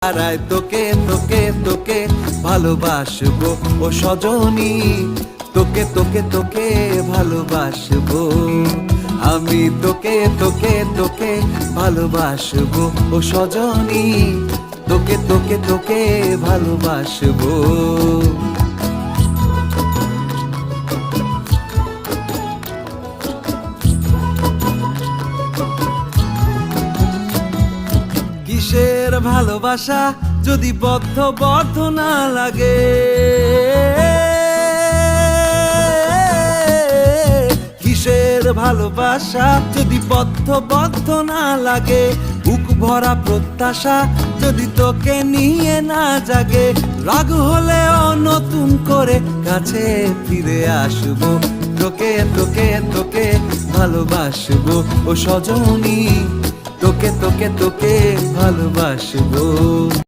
হারায় তোকে তোকে তোকে ভালোবাসবো ও সজনী, তোকে তোকে তোকে ভালোবাসবো আমি, তোকে তোকে তোকে ভালোবাসবো ও সজনী, তোকে তোকে তোকে ভালোবাসবো। কিসের ভালোবাসা যদি বদ্ধ বদ্ধ না লাগে, কিসের ভালোবাসা যদি বদ্ধ বদ্ধ না লাগে, বুক ভরা প্রত্যাশা যদি তোকে নিয়ে না জাগে, রাগ হলেও নতুন করে কাছে ফিরে আসবো, তোকে তোকে তোকে ভালোবাসবো ও সজনী, তোকে তোকে তোকে ভালোবাসবো।